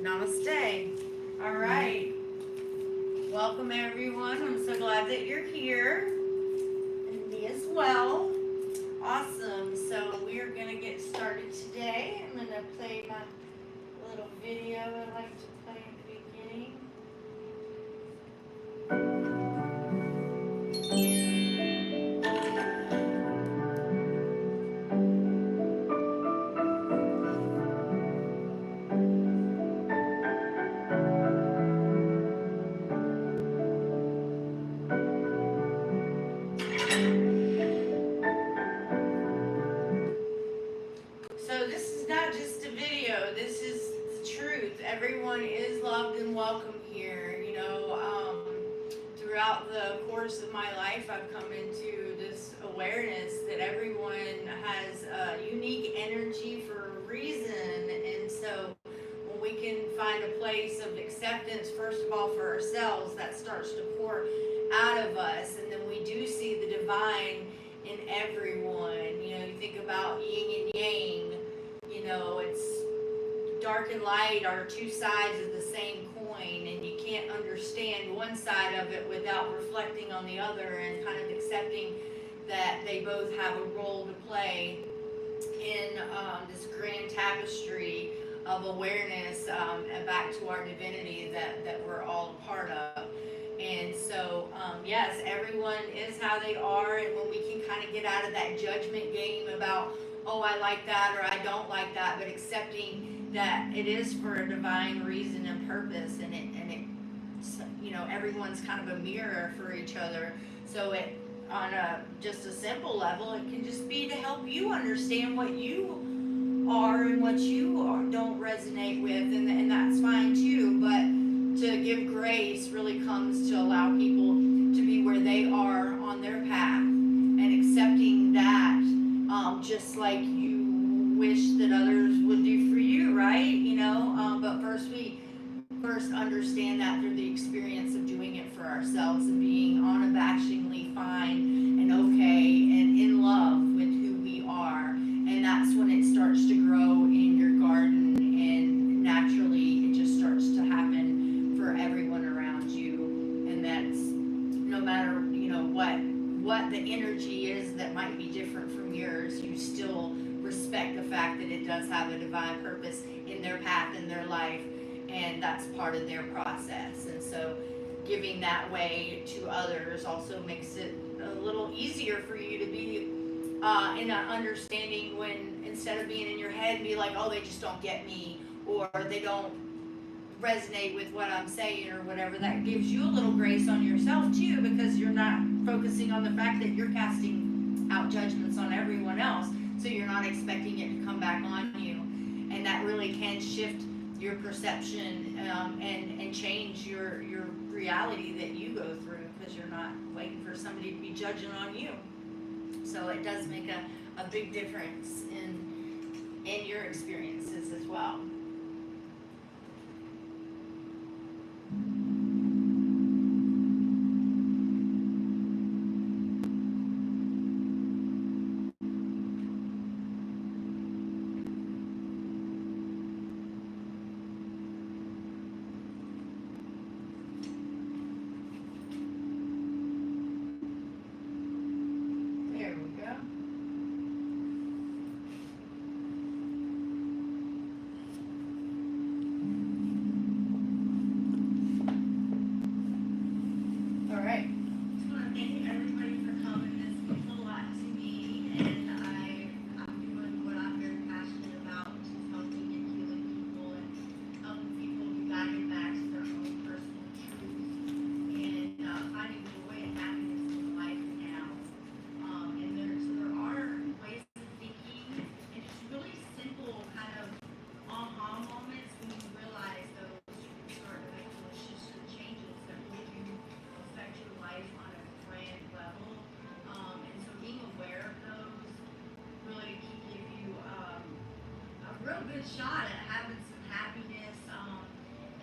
Namaste. All right. Welcome, everyone. I'm so glad that you're here, and me as well. Awesome. So, we are going to get started today. I'm going to play my little video I like to play at the beginning. So, this is not just a video, this is the truth. Everyone is loved and welcome here. Throughout the course of my life, I've come into this awareness that everyone has a unique energy for a reason. And so, when we can find a place of acceptance, first of all, for ourselves, that starts to pour out of us. And then we do see the divine in everyone. You think about yin and yang. It's dark and light are two sides of the same coin, and you can't understand one side of it without reflecting on the other and kind of accepting that they both have a role to play in this grand tapestry of awareness, and back to our divinity that we're all a part of. And so, yes, everyone is how they are, and when we can kind of get out of that judgment game about, oh, I like that or I don't like that, but accepting that it is for a divine reason and purpose, and everyone's kind of a mirror for each other. So it on a just a simple level, it can just be to help you understand what you are and what you don't resonate with, and that's fine too. But to give grace really comes to allow people to be where they are on their path and accepting that, just like you wish that others would do for you, right? But first understand that through the experience of doing it for ourselves and being unabashedly fine and okay and in love with who we are. And that's when it starts to grow in your garden, and naturally it just starts to happen for everyone around you. And that's no matter, what the energy is that might be different from yours, you still respect the fact that it does have a divine purpose in their path in their life, and that's part of their process. And so giving that way to others also makes it a little easier for you to be in an understanding, when instead of being in your head and be like, oh, they just don't get me, or they don't resonate with what I'm saying or whatever. That gives you a little grace on yourself too, because you're not focusing on the fact that you're casting out judgments on everyone else, so you're not expecting it to come back on you. And that really can shift your perception, and change your reality that you go through, because you're not waiting for somebody to be judging on you. So it does make a big difference in your experiences as well. There we go. All right. Just want to thank everybody for coming. This means a lot to me, and I'm doing what I'm very passionate about, which is helping and healing people and helping people be guided back to their own personal truth, and finding joy and happiness in life now. And there are ways of thinking, and it's really simple kind of aha moments when you realize those start to make those shifts and changes that really do affect your life on a grand level. And so being aware of those really can give you a real good shot at having some happiness,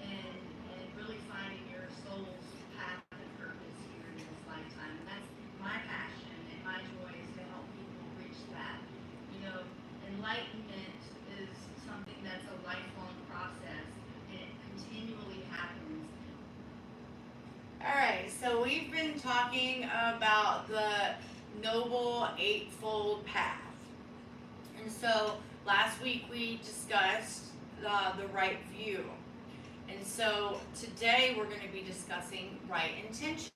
and really finding your soul's path and purpose here in this lifetime. And that's my passion and my joy, is to help people reach that. Enlightenment is something that's a lifelong process, and it So we've been talking about the Noble Eightfold Path. And so last week we discussed the right view. And so today we're going to be discussing right intention,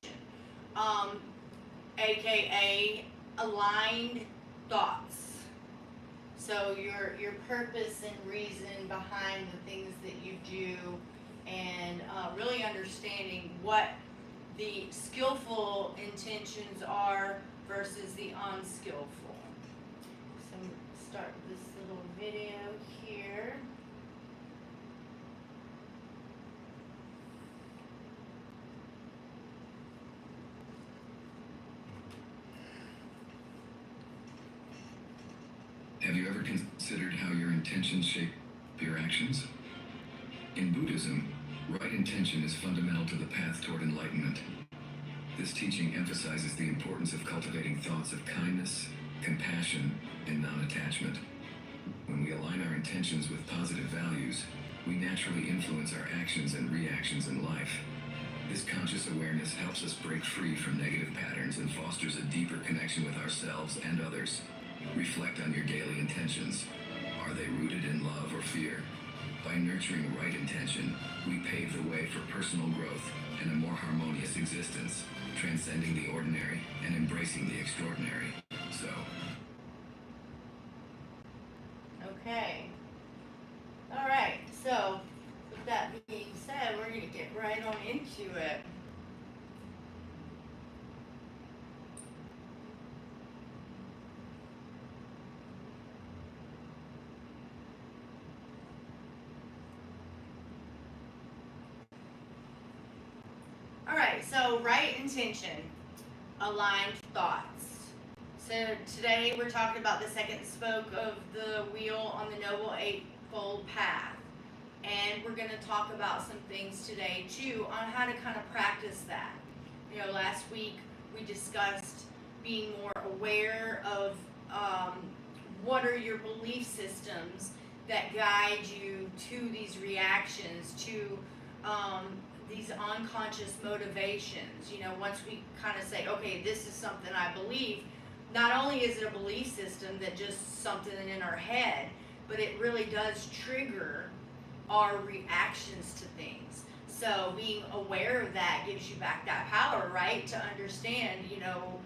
aka aligned thoughts. So your purpose and reason behind the things that you do, and really understanding what the skillful intentions are versus the unskillful. So I'm gonna start this little video here. Have you ever considered how your intentions shape your actions? In Buddhism, right intention is fundamental to the path toward enlightenment. This teaching emphasizes the importance of cultivating thoughts of kindness, compassion, and non-attachment. When we align our intentions with positive values, we naturally influence our actions and reactions in life. This conscious awareness helps us break free from negative patterns and fosters a deeper connection with ourselves and others. Reflect on your daily intentions. Are they rooted in love or fear? By nurturing right intention, we pave the way for personal growth and a more harmonious existence, transcending the ordinary and embracing the extraordinary. So, Okay. All right. So with that being said, we're going to get right on into it. All right, so right intention, aligned thoughts. So today we're talking about the second spoke of the wheel on the Noble Eightfold Path. And we're going to talk about some things today too on how to kind of practice that. You know, last week we discussed being more aware of what are your belief systems that guide you to these reactions, to these unconscious motivations. You know, once we kind of say, okay, this is something I believe, not only is it a belief system that just something in our head, but it really does trigger our reactions to things. So being aware of that gives you back that power, right? To understand, you know,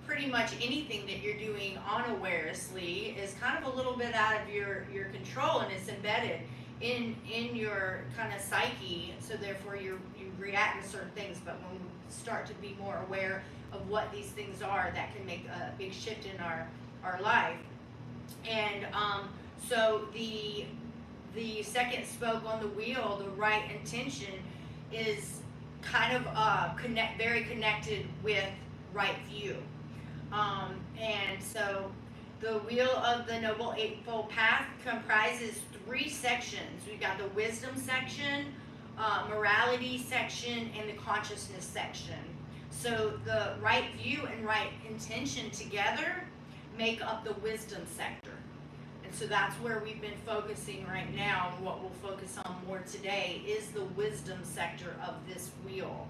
pretty much anything that you're doing unawareously is kind of a little bit out of your control, and it's embedded in your kind of psyche, so therefore you react to certain things. But when we start to be more aware of what these things are, that can make a big shift in our life. And so the second spoke on the wheel, the right intention, is kind of very connected with right view. And so the wheel of the Noble Eightfold Path comprises 3 sections. We've got the wisdom section, morality section, and the consciousness section. So the right view and right intention together make up the wisdom sector. And so that's where we've been focusing right now, and what we'll focus on more today is the wisdom sector of this wheel.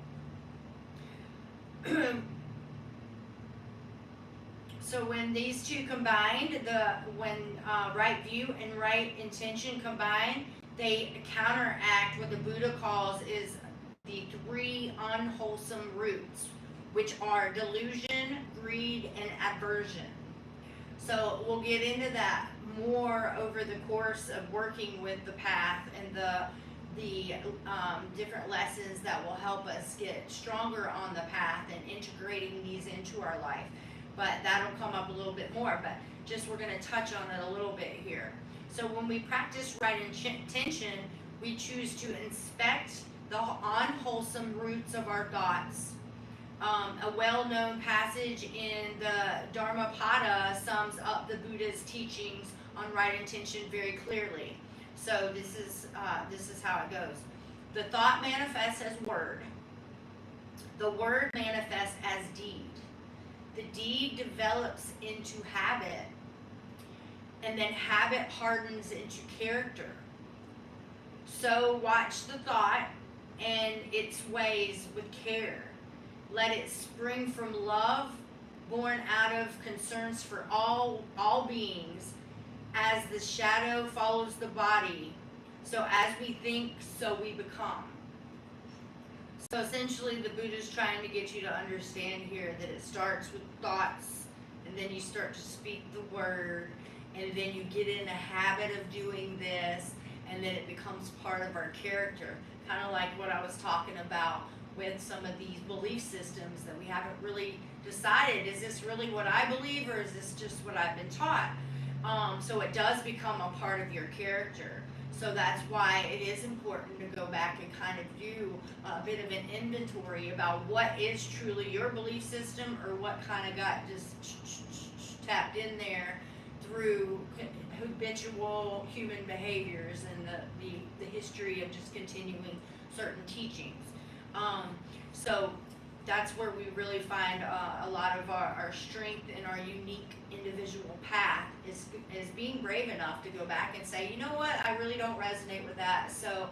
So when these two combined, when right view and right intention combine, they counteract what the Buddha calls is the 3 unwholesome roots, which are delusion, greed, and aversion. So we'll get into that more over the course of working with the path and the different lessons that will help us get stronger on the path and integrating these into our life. But that'll come up a little bit more, but just we're going to touch on it a little bit here. So when we practice right intention, we choose to inspect the unwholesome roots of our thoughts. A well-known passage in the Dharmapada sums up the Buddha's teachings on right intention very clearly. So this is how it goes. The thought manifests as word. The word manifests as deed. The deed develops into habit, and then habit hardens into character. So watch the thought and its ways with care. Let it spring from love, born out of concerns for all beings, as the shadow follows the body. So as we think, so we become. So essentially the Buddha's trying to get you to understand here that it starts with thoughts, and then you start to speak the word, and then you get in a habit of doing this, and then it becomes part of our character. Kind of like what I was talking about with some of these belief systems that we haven't really decided, is this really what I believe, or is this just what I've been taught? So it does become a part of your character. So that's why it is important to go back and kind of do a bit of an inventory about what is truly your belief system, or what kind of got just tapped in there through habitual human behaviors and the history of just continuing certain teachings. So that's where we really find a lot of our strength in our unique individual path is being brave enough to go back and say, you know what, I really don't resonate with that. So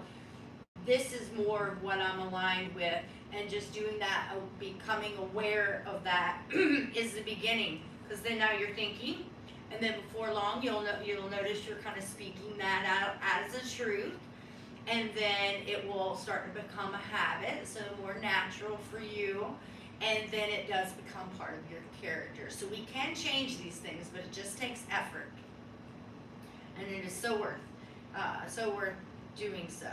this is more of what I'm aligned with, and just doing that, becoming aware of that is the beginning. Because then now you're thinking, and then before long you'll notice you're kind of speaking that out as a truth. And then it will start to become a habit, so more natural for you, and then it does become part of your character. So we can change these things, but it just takes effort, and it is so worth doing so.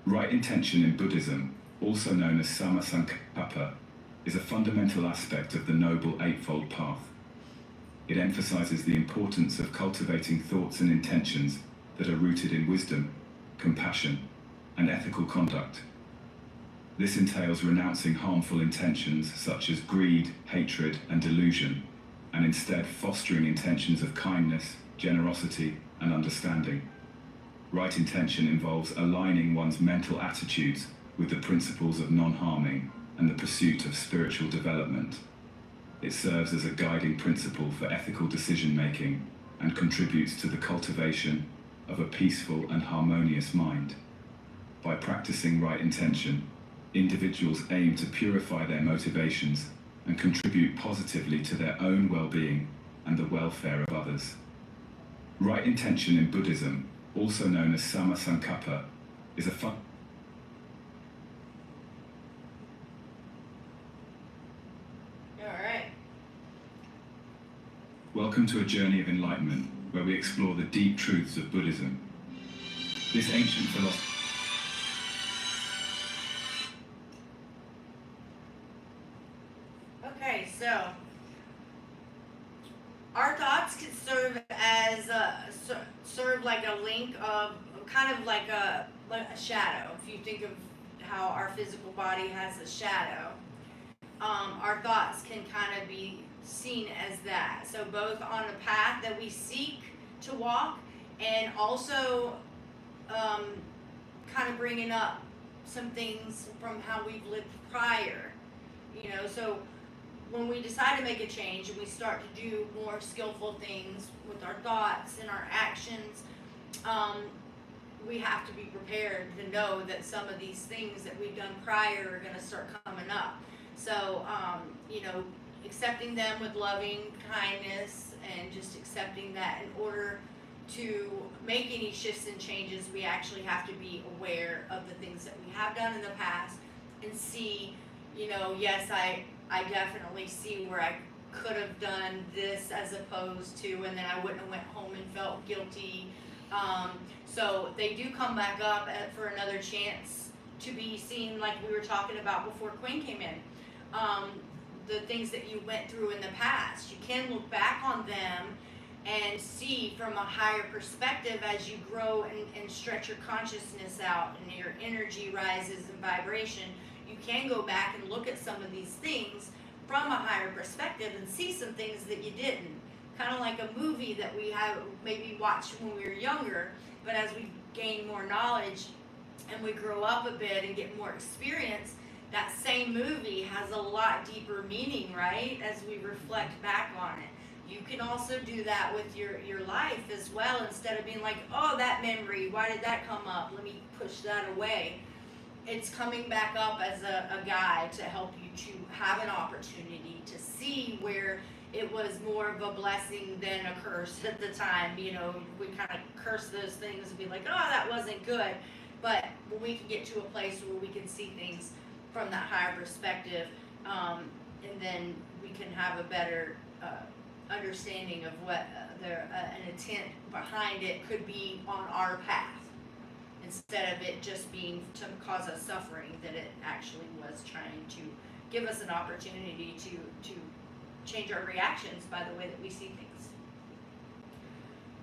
Right intention in Buddhism, also known as Sammasankappa, is a fundamental aspect of the Noble Eightfold Path. It emphasizes the importance of cultivating thoughts and intentions that are rooted in wisdom, compassion, and ethical conduct. This entails renouncing harmful intentions such as greed, hatred, and delusion, and instead fostering intentions of kindness, generosity, and understanding. Right intention involves aligning one's mental attitudes with the principles of non-harming and the pursuit of spiritual development. It serves as a guiding principle for ethical decision-making and contributes to the cultivation of a peaceful and harmonious mind. By practicing right intention, individuals aim to purify their motivations and contribute positively to their own well-being and the welfare of others. Right intention in Buddhism, also known as Sammasankappa, is a Alright. Welcome to a journey of enlightenment, where we explore the deep truths of Buddhism. This ancient philosophy. Okay, so our thoughts can serve as serve like a link of kind of like a shadow. If you think of how our physical body has a shadow, our thoughts can kind of be seen as that. So both on the path that we seek to walk, and also kind of bringing up some things from how we've lived prior. You know, so when we decide to make a change and we start to do more skillful things with our thoughts and our actions, we have to be prepared to know that some of these things that we've done prior are going to start coming up. So, you know, accepting them with loving kindness and just accepting that in order to make any shifts and changes, we actually have to be aware of the things that we have done in the past and see, you know, yes, I definitely see where I could have done this as opposed to, and then I wouldn't have went home and felt guilty. So they do come back up for another chance to be seen, like we were talking about before Quinn came in. The things that you went through in the past, you can look back on them and see from a higher perspective as you grow and stretch your consciousness out and your energy rises in vibration. You can go back and look at some of these things from a higher perspective and see some things that you didn't. Kind of like a movie that we have maybe watched when we were younger, but as we gain more knowledge and we grow up a bit and get more experience, that same movie has a lot deeper meaning, right? As we reflect back on it. You can also do that with your life as well. Instead of being like, oh, that memory, why did that come up? Let me push that away. It's coming back up as a guide to help you to have an opportunity to see where it was more of a blessing than a curse at the time. You know, we kind of curse those things and be like, oh, that wasn't good. But when we can get to a place where we can see things from that higher perspective, and then we can have a better understanding of what an intent behind it could be on our path, instead of it just being to cause us suffering, that it actually was trying to give us an opportunity to change our reactions by the way that we see things.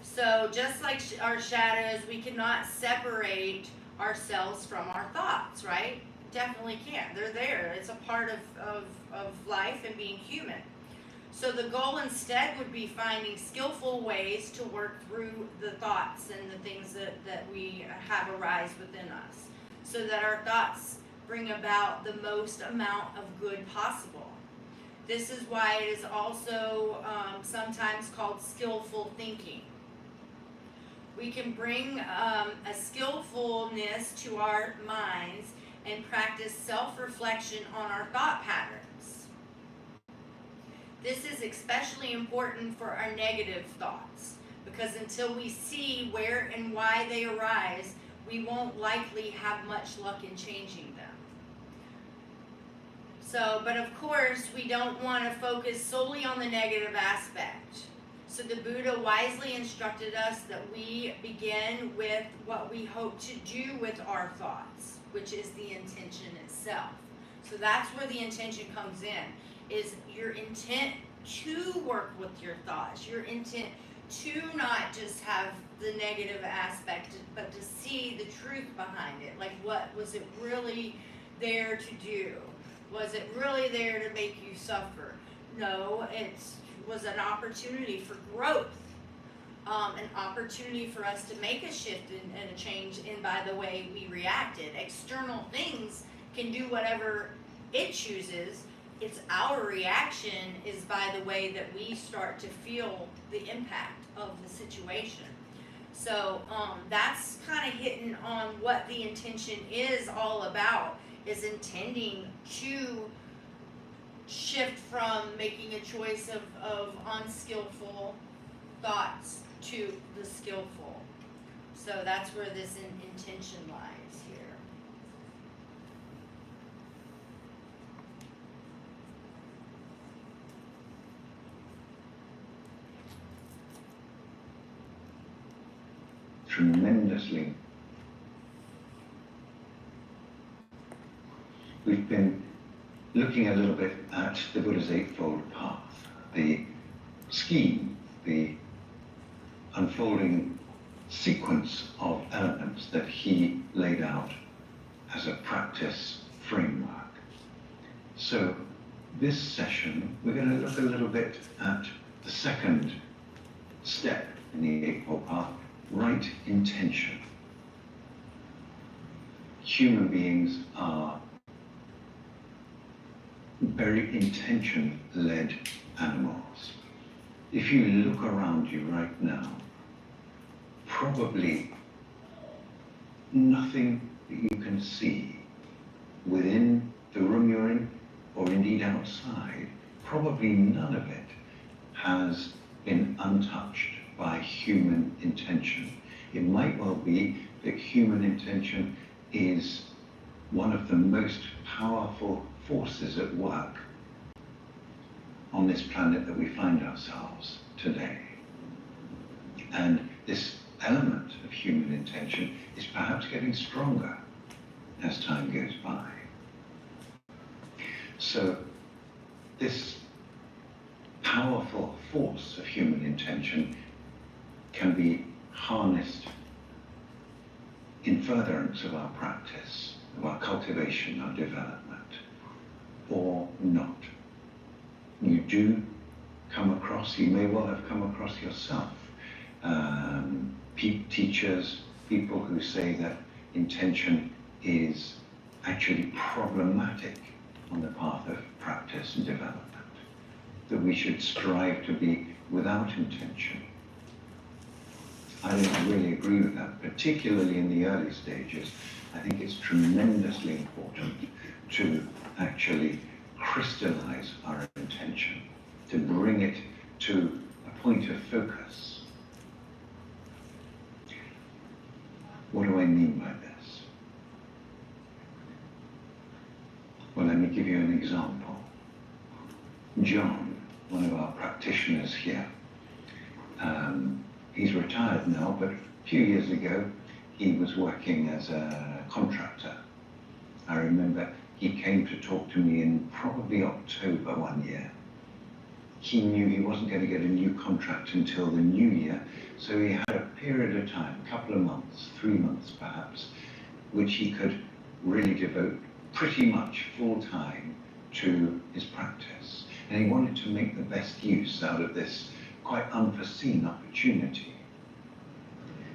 So just like our shadows, we cannot separate ourselves from our thoughts, right? Definitely can't. They're there. It's a part of life and being human. So the goal instead would be finding skillful ways to work through the thoughts and the things that we have arise within us, so that our thoughts bring about the most amount of good possible. This is why it is also sometimes called skillful thinking. We can bring a skillfulness to our minds and practice self-reflection on our thought patterns. This is especially important for our negative thoughts, because until we see where and why they arise, we won't likely have much luck in changing them. So, but of course, we don't want to focus solely on the negative aspect. So the Buddha wisely instructed us that we begin with what we hope to do with our thoughts, which is the intention itself. So that's where the intention comes in, is your intent to work with your thoughts, your intent to not just have the negative aspect, but to see the truth behind it. Like, what was it really there to do? Was it really there to make you suffer? No, it was an opportunity for growth, an opportunity for us to make a shift and a change in by the way we reacted. External things can do whatever it chooses. It's our reaction is by the way that we start to feel the impact of the situation. So that's kind of hitting on what the intention is all about, is intending to shift from making a choice of unskillful thoughts to the skillful. So that's where this intention lies here. Tremendously. We've been looking a little bit at the Buddha's Eightfold Path, the scheme, the unfolding sequence of elements that he laid out as a practice framework. So this session, we're going to look a little bit at the second step in the Eightfold Path, right intention. Human beings are very intention-led animals. If you look around you right now, probably nothing that you can see within the room you're in, or indeed outside, probably none of it has been untouched by human intention. It might well be that human intention is one of the most powerful forces at work on this planet that we find ourselves today. And this element of human intention is perhaps getting stronger as time goes by. So this powerful force of human intention can be harnessed in furtherance of our practice, of our cultivation, our development, or not. You do come across, you may well have come across yourself, teachers, people who say that intention is actually problematic on the path of practice and development, that we should strive to be without intention. I don't really agree with that, particularly in the early stages. I think it's tremendously important to actually crystallize our intention, to bring it to a point of focus. What do I mean by this? Well, let me give you an example. John, one of our practitioners here, he's retired now, but a few years ago, he was working as a contractor. I remember he came to talk to me in probably October one year. He knew he wasn't going to get a new contract until the new year, so he had a period of time, a couple of months, 3 months perhaps, which he could really devote pretty much full time to his practice. And he wanted to make the best use out of this quite unforeseen opportunity.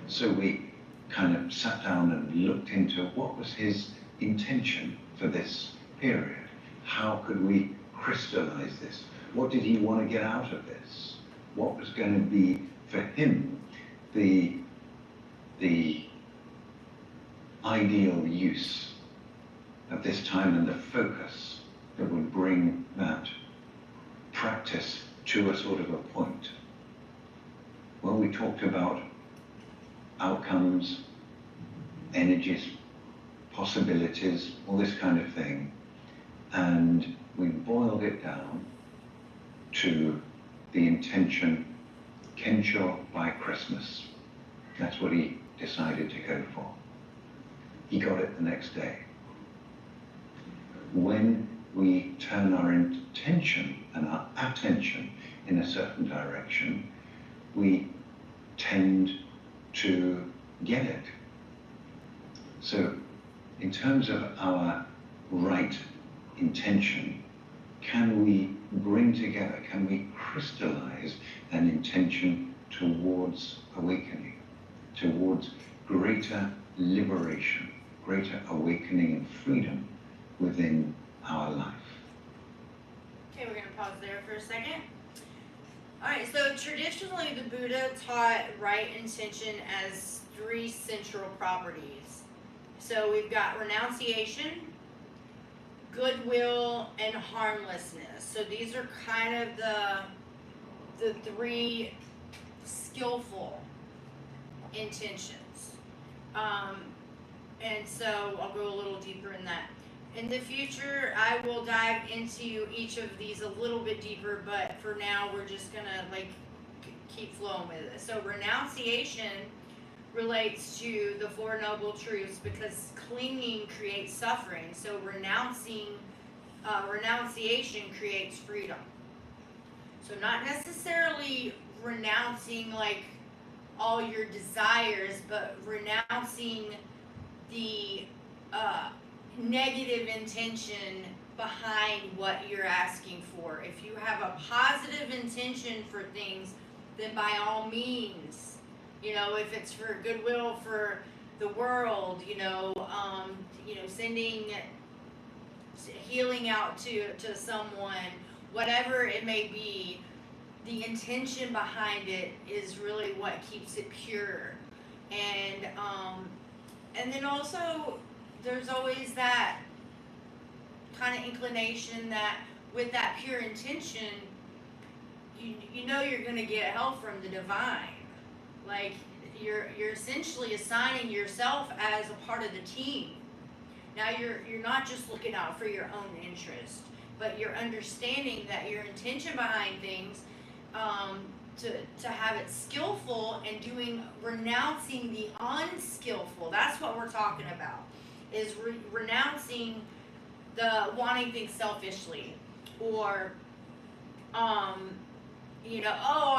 So we kind of sat down and looked into what was his intention for this period. How could we crystallize this? What did he want to get out of this? What was going to be, for him, the ideal use of this time and the focus that would bring that practice to a sort of a point? Well, we talked about outcomes, energies, possibilities, all this kind of thing. And we boiled it down to the intention, Kensho by Christmas. That's what he decided to go for. He got it the next day. When we turn our intention and our attention in a certain direction, we tend to get it. So in terms of our right intention, can we bring together, can we crystallize an intention towards awakening, towards greater liberation, greater awakening and freedom within our life? Okay, we're going to pause there for a second. Alright, so traditionally the Buddha taught right intention as 3 central properties. So we've got renunciation, goodwill, and harmlessness. So these are kind of the 3 skillful intentions. And so I'll go a little deeper in that. In the future, I will dive into each of these a little bit deeper, but for now, we're just gonna keep flowing with it. So renunciation relates to the 4 noble truths because clinging creates suffering. So renunciation creates freedom. So not necessarily renouncing all your desires, but renouncing the negative intention behind what you're asking for. If you have a positive intention for things, then by all means, if it's for goodwill for the world, sending healing out to someone, whatever it may be, the intention behind it is really what keeps it pure. And then also there's always that kind of inclination that with that pure intention, you're going to get help from the divine. You're essentially assigning yourself as a part of the team. Now you're not just looking out for your own interest, but you're understanding that your intention behind things, to have it skillful and renouncing the unskillful. That's what we're talking about, is renouncing the wanting things selfishly, or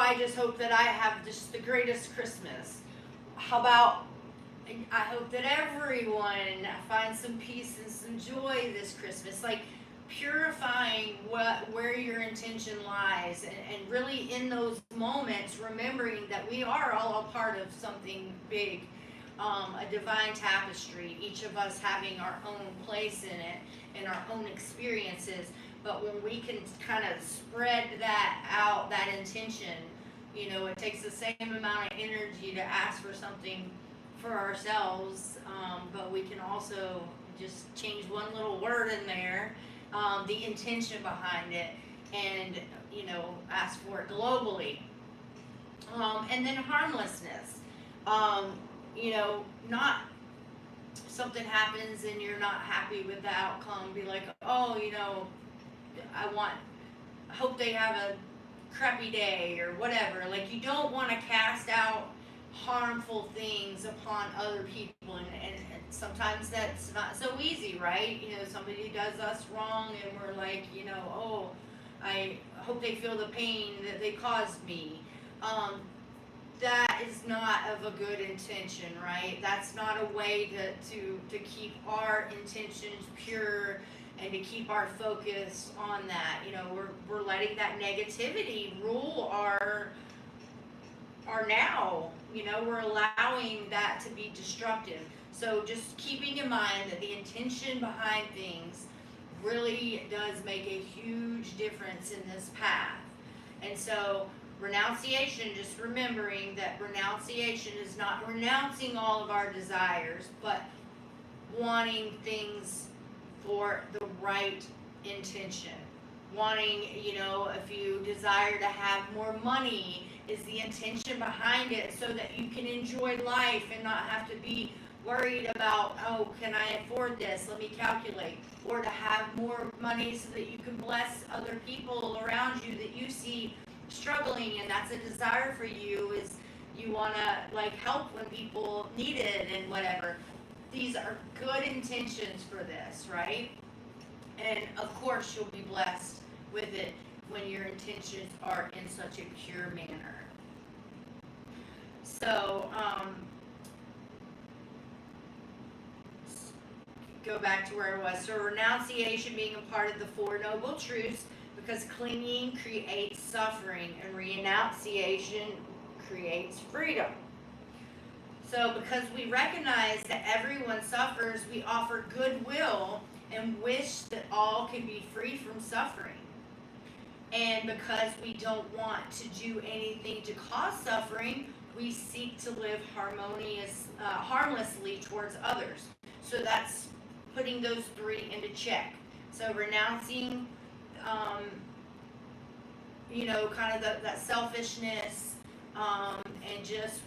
I just hope that I have just the greatest Christmas. How about I hope that everyone finds some peace and some joy this Christmas. Purifying where your intention lies, and really in those moments remembering that we are all a part of something big. a divine tapestry, each of us having our own place in it and our own experiences. But when we can kind of spread that out, that intention, it takes the same amount of energy to ask for something for ourselves, but we can also just change one little word in there, the intention behind it, and ask for it globally. And then harmlessness. Not something happens and you're not happy with the outcome. Be like, oh, I hope they have a crappy day or whatever. Like, you don't want to cast out harmful things upon other people, and sometimes that's not so easy, right? Somebody does us wrong and we're like, oh, I hope they feel the pain that they caused me. That is not of a good intention, right? That's not a way to keep our intentions pure and to keep our focus on that. We're letting that negativity rule our now. We're allowing that to be destructive. So just keeping in mind that the intention behind things really does make a huge difference in this path. And so renunciation, just remembering that renunciation is not renouncing all of our desires, but wanting things for the right intention. Wanting, if you desire to have more money, is the intention behind it so that you can enjoy life and not have to be worried about, oh, can I afford this? Let me calculate. Or to have more money so that you can bless other people around you that you see struggling, and that's a desire for you, is you want to help when people need it and whatever. These are good intentions for this, right? And of course you'll be blessed with it when your intentions are in such a pure manner. So go back to where I was. So renunciation being a part of the Four Noble Truths, because clinging creates suffering and renunciation creates freedom. So because we recognize that everyone suffers, we offer goodwill and wish that all can be free from suffering. And because we don't want to do anything to cause suffering, we seek to live harmlessly towards others. So that's putting those three into check. So renouncing, kind of that selfishness, and just,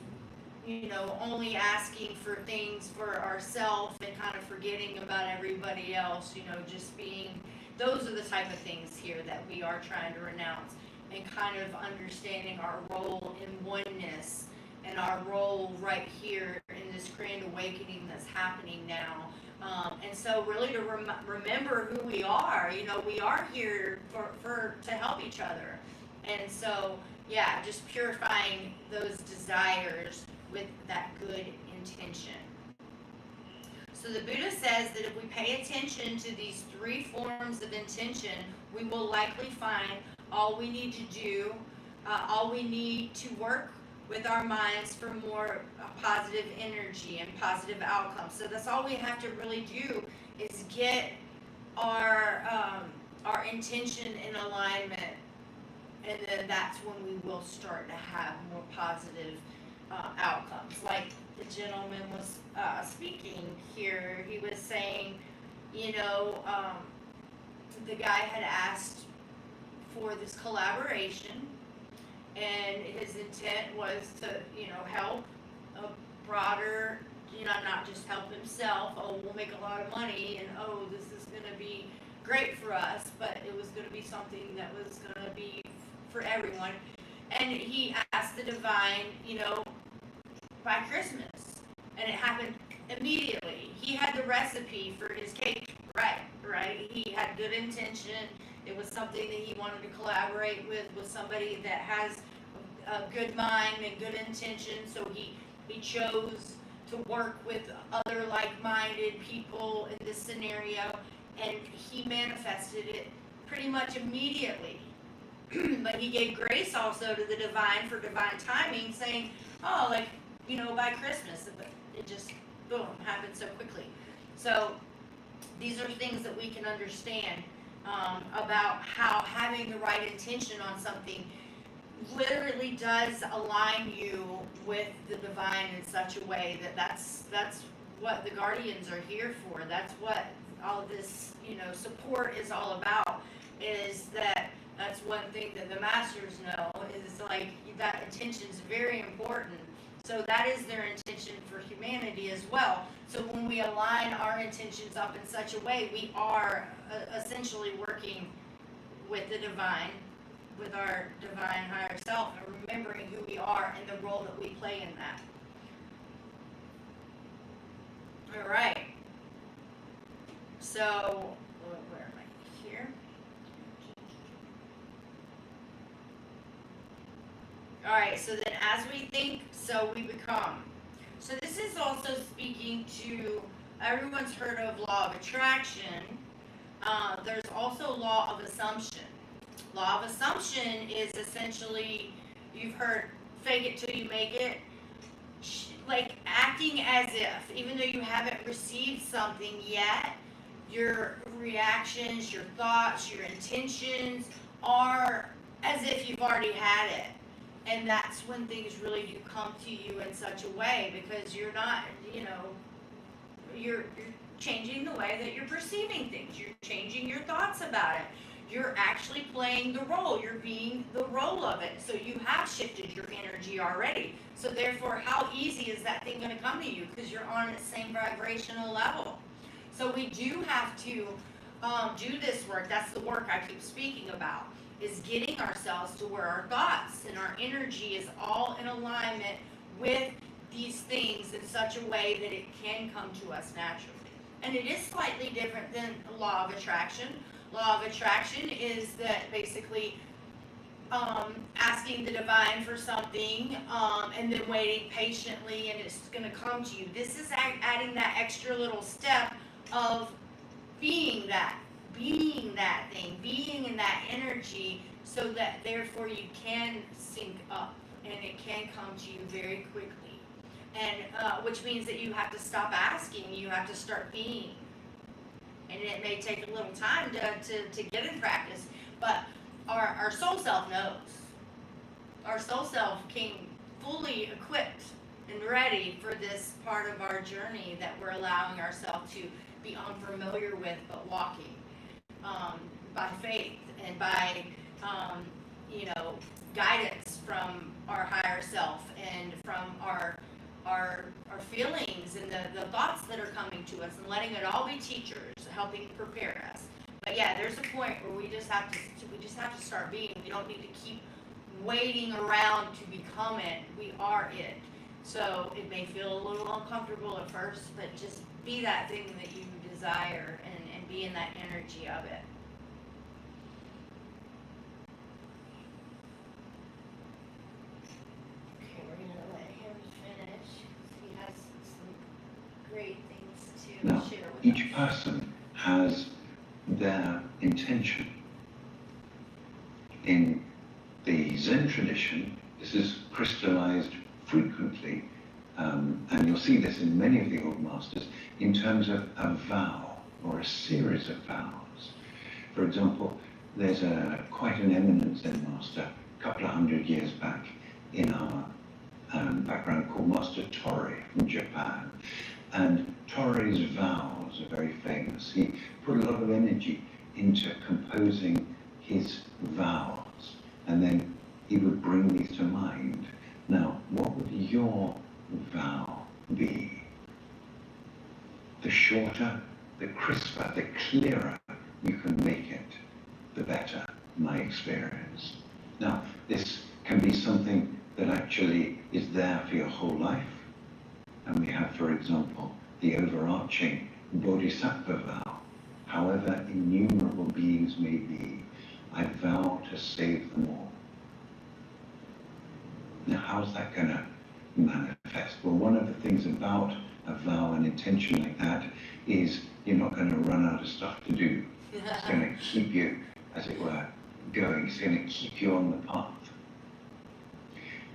only asking for things for ourselves and kind of forgetting about everybody else, just being, those are the type of things here that we are trying to renounce, and kind of understanding our role in oneness and our role right here in this grand awakening that's happening now. And so really to remember who we are, we are here to help each other. And so, yeah, just purifying those desires with that good intention. So the Buddha says that if we pay attention to these three forms of intention, we will likely find all we need to do, all we need to work with our minds for more positive energy and positive outcomes. So that's all we have to really do, is get our intention in alignment, and then that's when we will start to have more positive outcomes. Like the gentleman was speaking here, he was saying, the guy had asked for this collaboration, and his intent was to, help a broader, not just help himself, oh, we'll make a lot of money, and oh, this is going to be great for us, but it was going to be something that was going to be for everyone. And he asked the divine, by Christmas, and it happened immediately. He had the recipe for his cake, right? He had good intention. It was something that he wanted to collaborate with somebody that has a good mind and good intention. So he chose to work with other like-minded people in this scenario, and he manifested it pretty much immediately. But he gave grace also to the divine for divine timing, saying, oh, by Christmas. it just, boom, happens so quickly. So these are things that we can understand about how having the right intention on something literally does align you with the divine in such a way that that's what the guardians are here for. That's what all of this, support is all about, is that's one thing that the masters know, is like that intention is very important. So that is their intention for humanity as well. So when we align our intentions up in such a way, we are essentially working with the divine, with our divine higher self, and remembering who we are and the role that we play in that. All right. So, where am I? Here. All right, so then as we think, so we become. So this is also speaking to, everyone's heard of law of attraction. There's also law of assumption. Law of assumption is essentially, you've heard fake it till you make it, like acting as if, even though you haven't received something yet, your reactions, your thoughts, your intentions are as if you've already had it. And that's when things really do come to you in such a way, because you're not, you're changing the way that you're perceiving things. You're changing your thoughts about it. You're actually playing the role. You're being the role of it. So you have shifted your energy already. So therefore, how easy is that thing going to come to you? Because you're on the same vibrational level. So we do have to do this work. That's the work I keep speaking about, is getting ourselves to where our thoughts and our energy is all in alignment with these things in such a way that it can come to us naturally. And it is slightly different than the law of attraction. Law of attraction is that basically asking the divine for something and then waiting patiently, and it's going to come to you. This is adding that extra little step of being that thing, being in that energy, so that therefore you can sync up and it can come to you very quickly. And which means that you have to stop asking, you have to start being. And it may take a little time to get in practice, but our soul self knows. Our soul self came fully equipped and ready for this part of our journey that we're allowing ourselves to be unfamiliar with, but walking by faith and by guidance from our higher self and from our feelings and the thoughts that are coming to us, and letting it all be teachers helping prepare us. But yeah, there's a point where we just have to start being. We don't need to keep waiting around to become it. We are it. So it may feel a little uncomfortable at first, but just be that thing that you desire and be in that energy of it. Okay, we're going to let him finish. He has some great things to Now, share with each us. person has their intention. In the Zen tradition, this is crystallized frequently, and you'll see this in many of the old masters, in terms of a vow or a series of vows. For example, there's quite an eminent Zen master a couple of hundred years back in our background called Master Tori from Japan. And Tori's vows are very famous. He put a lot of energy into composing his vows, and then he would bring these to mind. Now, what would your vow be? The shorter, the crisper, the clearer you can make it, the better, my experience. Now, this can be something that actually is there for your whole life. And we have, for example, the overarching Bodhisattva vow. However innumerable beings may be, I vow to save them all. Now, how's that going to manifest? Well, one of the things about a vow and intention like that is you're not going to run out of stuff to do. It's going to keep you, as it were, going. It's going to keep you on the path.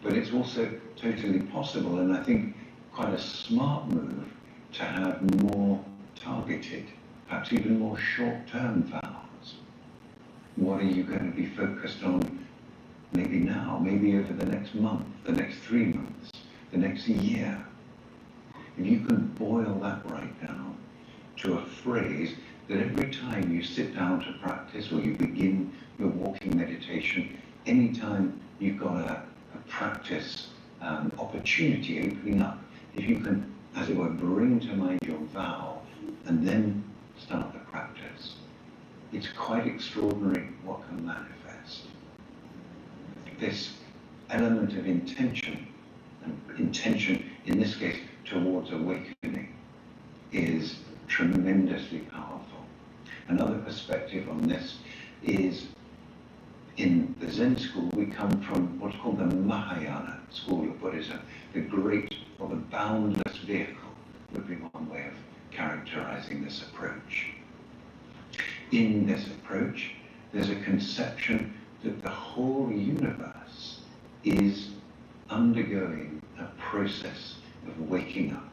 But it's also totally possible, and I think quite a smart move to have more targeted, perhaps even more short-term vows. What are you going to be focused on maybe now, maybe over the next month, the next 3 months, the next year? If you can boil that right down to a phrase that every time you sit down to practice or you begin your walking meditation, anytime you've got a practice opportunity opening up, if you can, as it were, bring to mind your vow and then start the practice, it's quite extraordinary what can manifest. This element of intention, and intention in this case towards awakening, is tremendously powerful. Another perspective on this is, in the Zen school, we come from what's called the Mahayana school of Buddhism. The great or the boundless vehicle would be one way of characterizing this approach. In this approach, there's a conception that the whole universe is undergoing a process of waking up.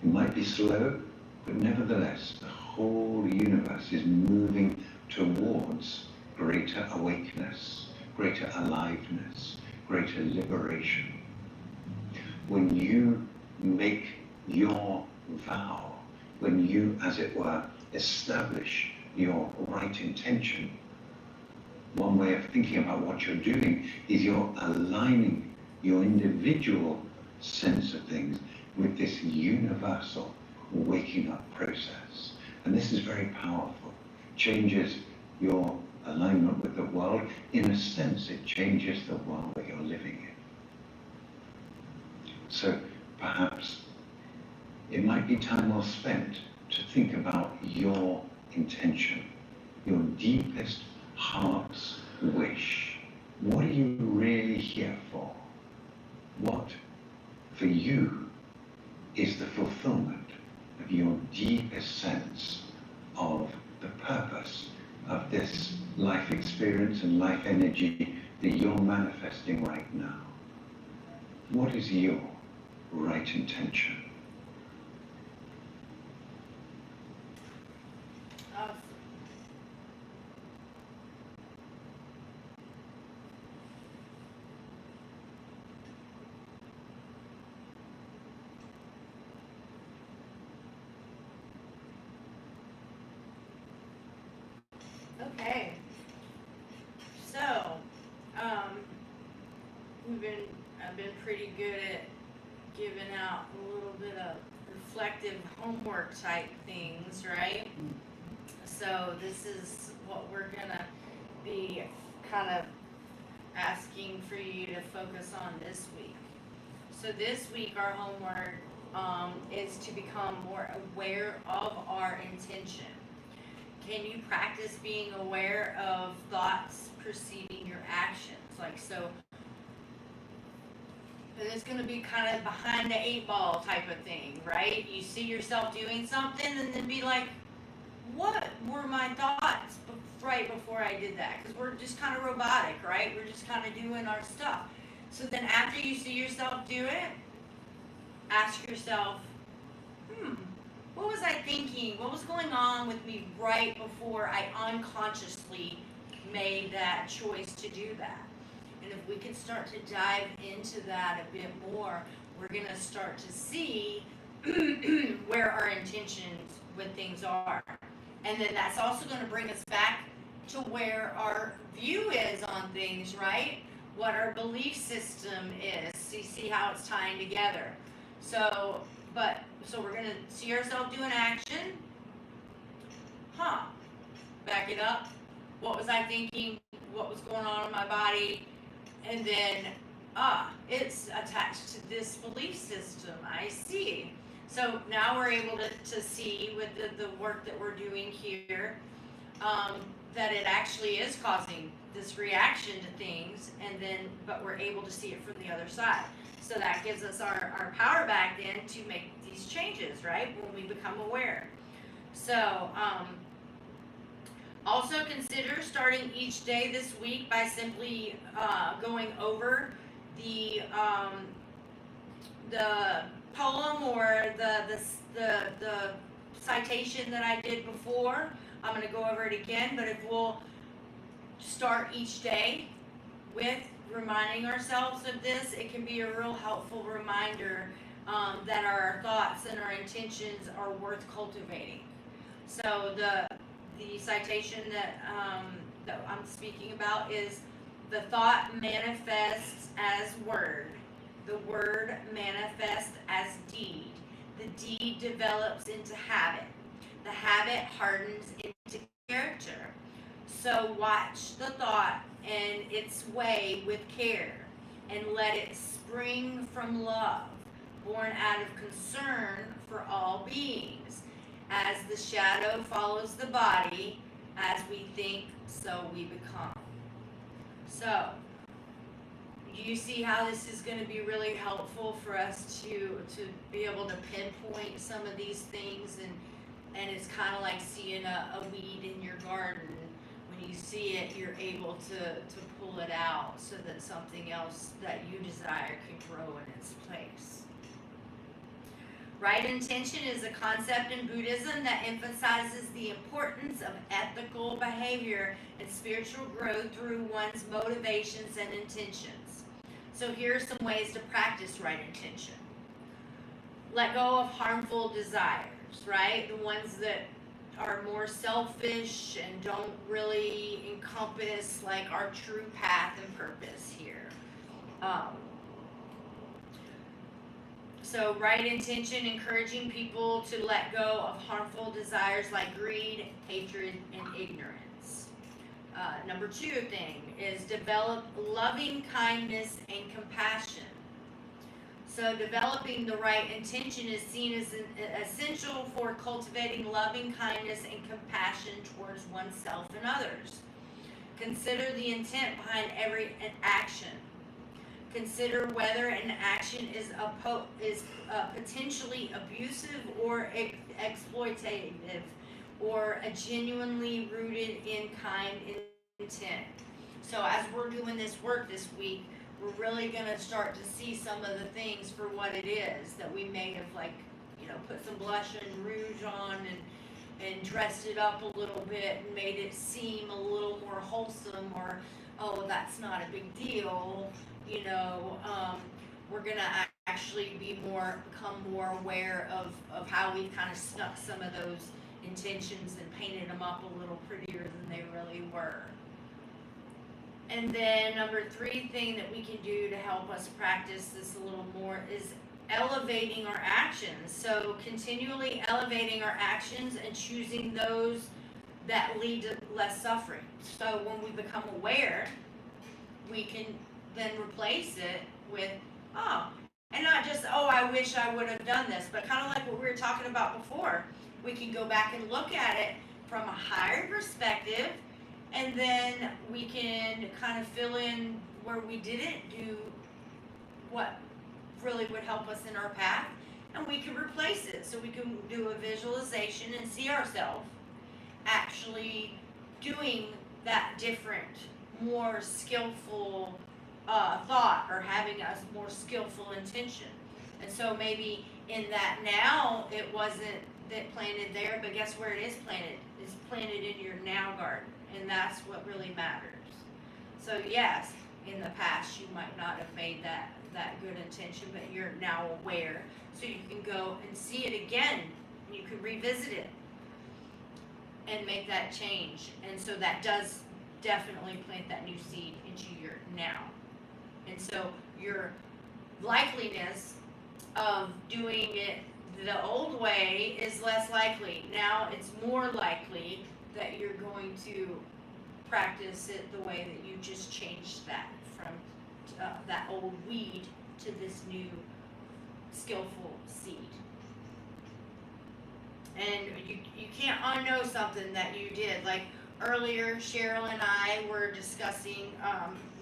It might be slow, but nevertheless, the whole universe is moving towards greater awakeness, greater aliveness, greater liberation. When you make your vow, when you, as it were, establish your right intention, one way of thinking about what you're doing is you're aligning your individual sense of things with this universal waking up process. And this is very powerful. Changes your alignment with the world. In a sense, it changes the world that you're living in. So perhaps it might be time well spent to think about your intention, your deepest heart's wish. What are you really here for? What, for you, is the fulfillment of your deepest sense of the purpose of this life experience and life energy that you're manifesting right now? What is your right intention? Okay, so I've been pretty good at giving out a little bit of reflective homework type things, right? So this is what we're gonna be kind of asking for you to focus on this week. So this week our homework is to become more aware of our intention. Can you practice being aware of thoughts preceding your actions? Like, so, and it's going to be kind of behind the 8 ball type of thing, right? You see yourself doing something and then be like, what were my thoughts right before I did that? Because we're just kind of robotic, right? We're just kind of doing our stuff. So then after you see yourself do it, ask yourself, what was I thinking? What was going on with me right before I unconsciously made that choice to do that? And if we can start to dive into that a bit more, we're going to start to see where our intentions with things are. And then that's also going to bring us back to where our view is on things, right? What our belief system is. So you see how it's tying together. So we're going to see ourselves do an action. Back it up. What was I thinking? What was going on in my body? And then, it's attached to this belief system. I see. So now we're able to see with the work that we're doing here, that it actually is causing this reaction to things, but we're able to see it from the other side. So that gives us our power back then to make these changes, right? When we become aware. So, also consider starting each day this week by simply going over the poem or the citation that I did before. I'm going to go over it again, but if we'll start each day with reminding ourselves of this, it can be a real helpful reminder that our thoughts and our intentions are worth cultivating. So the citation that I'm speaking about is, the thought manifests as word. The word manifests as deed. The deed develops into habit. The habit hardens into character. So watch the thought and its way with care, and let it spring from love, born out of concern for all beings. As the shadow follows the body, as we think, so we become. So, do you see how this is going to be really helpful for us to be able to pinpoint some of these things, and it's kind of like seeing a weed in your garden. When you see it, you're able to pull it out so that something else that you desire can grow in its place. Right intention is a concept in Buddhism that emphasizes the importance of ethical behavior and spiritual growth through one's motivations and intentions. So here are some ways to practice right intention. Let go of harmful desires, right? The ones that are more selfish and don't really encompass like our true path and purpose here. So right intention, encouraging people to let go of harmful desires like greed, hatred, and ignorance. Number 2 thing is develop loving kindness and compassion. So developing the right intention is seen as essential for cultivating loving kindness and compassion towards oneself and others. Consider the intent behind every action. Consider whether an action is potentially abusive or exploitative, or a genuinely rooted in kind intent. So as we're doing this work this week, we're really going to start to see some of the things for what it is that we may have, like, put some blush and rouge on and dressed it up a little bit and made it seem a little more wholesome, or, oh, that's not a big deal. We're going to actually become more aware of how we kind of snuck some of those intentions and painted them up a little prettier than they really were. And then number 3 thing that we can do to help us practice this a little more is elevating our actions. So continually elevating our actions and choosing those that lead to less suffering. So when we become aware, we can then replace it with, and not just, I wish I would have done this, but kind of like what we were talking about before. We can go back and look at it from a higher perspective, and then we can kind of fill in where we didn't do what really would help us in our path, and we can replace it. So we can do a visualization and see ourselves actually doing that different, more skillful thought, or having a more skillful intention. And so maybe in that now it wasn't that planted there, but guess where it is planted? It's planted in your now garden, and that's what really matters. So yes, in the past you might not have made that good intention, but you're now aware, so you can go and see it again, and you can revisit it and make that change. And so that does definitely plant that new seed into your now. And so your likeliness of doing it the old way is less likely. Now it's more likely that you're going to practice it the way that you just changed that from that old weed to this new skillful seed. And you can't unknow something that you did. Like earlier, Cheryl and I were discussing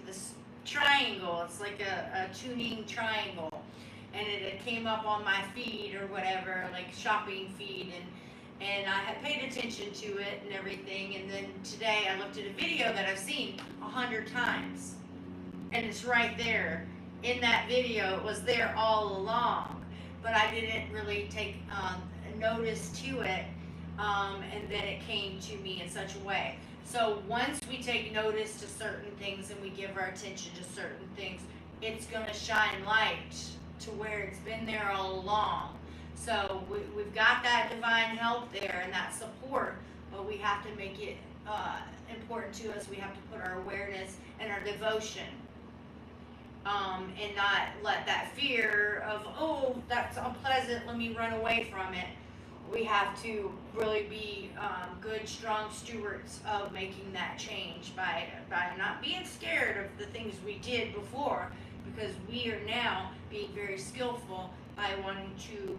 this triangle. It's like a tuning triangle, and it came up on my feed or whatever, like shopping feed, and I had paid attention to it and everything. And then today I looked at a video that I've seen 100 times, and it's right there in that video. It was there all along, but I didn't really take notice to it, and then it came to me in such a way. So once we take notice to certain things and we give our attention to certain things, it's going to shine light to where it's been there all along. So we've got that divine help there and that support, but we have to make it important to us. We have to put our awareness and our devotion, and not let that fear of, oh, that's unpleasant, let me run away from it. We have to really be good, strong stewards of making that change by not being scared of the things we did before, because we are now being very skillful by wanting to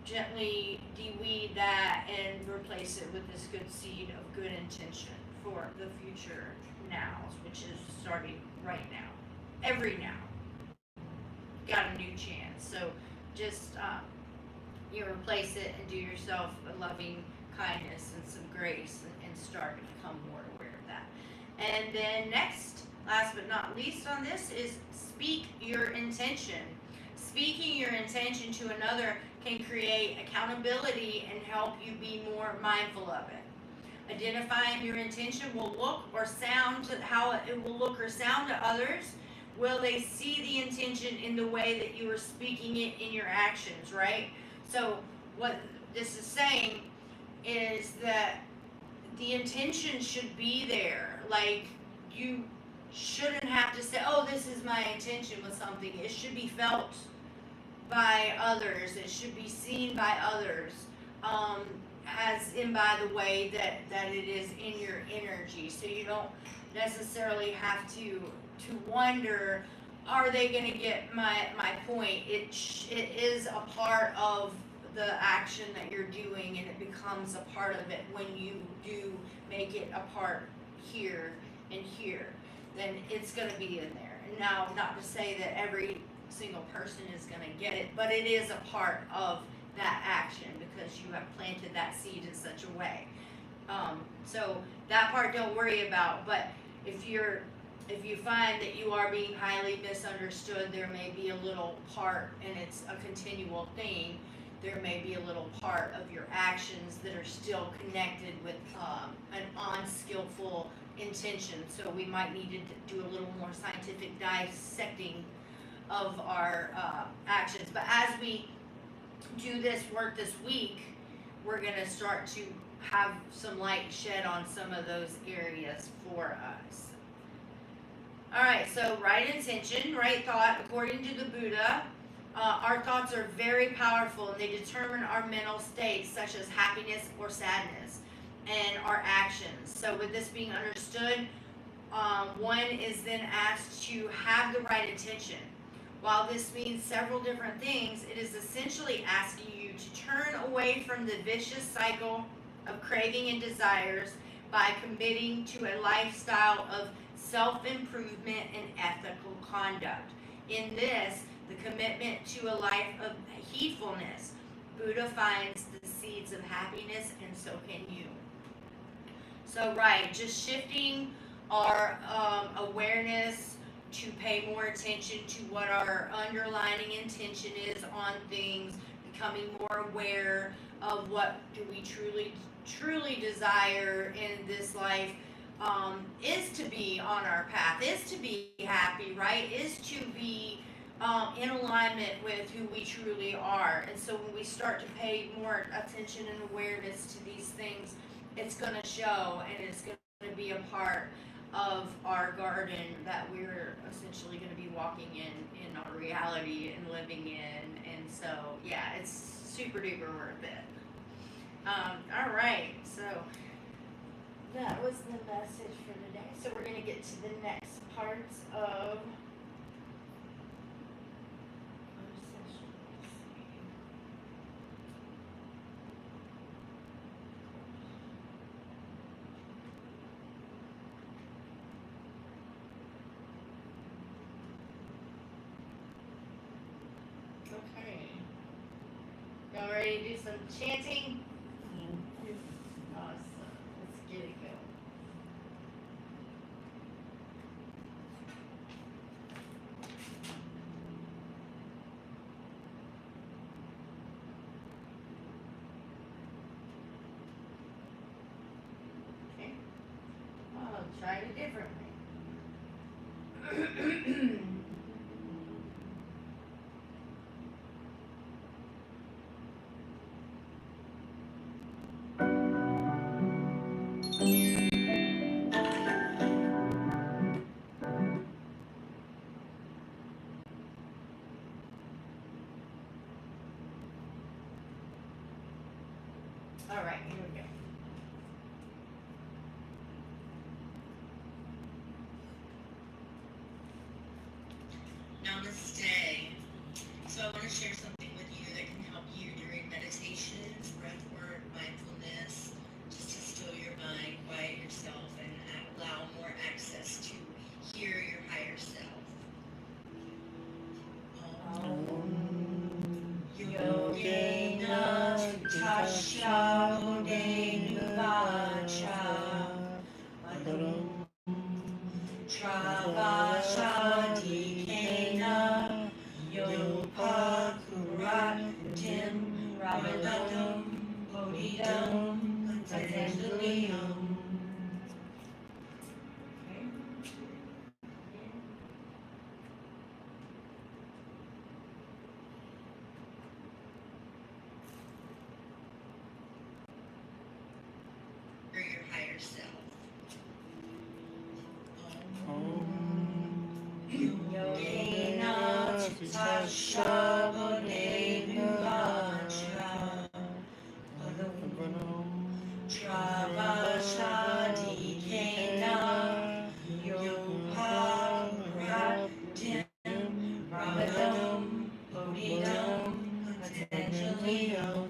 gently de-weed that and replace it with this good seed of good intention for the future now, which is starting right now. Every now. Got a new chance. So just replace it and do yourself a loving kindness and some grace, and start to become more aware of that. And then next, last but not least on this, is speak your intention. Speaking your intention to another can create accountability and help you be more mindful of it. Identifying your intention will look or sound to how it will look or sound to others. Will they see the intention in the way that you are speaking it in your actions, right? So what this is saying is that the intention should be there. Like, you shouldn't have to say, oh, this is my intention with something. It should be felt by others. It should be seen by others, as in by the way that it is in your energy. So you don't necessarily have to wonder, are they going to get my point? It is a part of the action that you're doing, and it becomes a part of it when you do make it a part here and here. Then it's going to be in there. And now, not to say that every single person is going to get it, but it is a part of that action because you have planted that seed in such a way. So that part don't worry about. But if you find that you are being highly misunderstood, there may be a little part, and it's a continual thing, there may be a little part of your actions that are still connected with an unskillful intention. So we might need to do a little more scientific dissecting of our actions. But as we do this work this week, we're going to start to have some light shed on some of those areas for us. All right, so right intention, right thought. According to the Buddha, our thoughts are very powerful, and they determine our mental states, such as happiness or sadness, and our actions. So with this being understood, one is then asked to have the right intention. While this means several different things, it is essentially asking you to turn away from the vicious cycle of craving and desires by committing to a lifestyle of self-improvement and ethical conduct. In this, the commitment to a life of heedfulness, Buddha finds the seeds of happiness, and so can you. So right, just shifting our awareness to pay more attention to what our underlying intention is on things, becoming more aware of what do we truly desire in this life, is to be on our path, is to be happy, right? Is to be in alignment with who we truly are. And so when we start to pay more attention and awareness to these things, it's going to show, and it's going to be a part of our garden that we're essentially going to be walking in our reality and living in. And so, yeah, it's super duper worth it. All right, so that was the message for today. So we're going to get to the next parts of okay. Y'all ready to do some chanting? Awesome. Let's get it going. tried it differently. All right, here we go. Namaste. So I want to share something with you that can help you during meditations, breath work, mindfulness, just to still your mind, quiet yourself, and allow more access to hear your higher self. Yogena Tasha Bodhenu Vacha Madam Travashadikena Yopakuratim Ramadam Bodhidam Patanjaliyam. For your higher self. Yogena Tasha Bodhenu Vacha Travashadikena Yopakuratim Ramadam Bodhidam Patanjaliyam.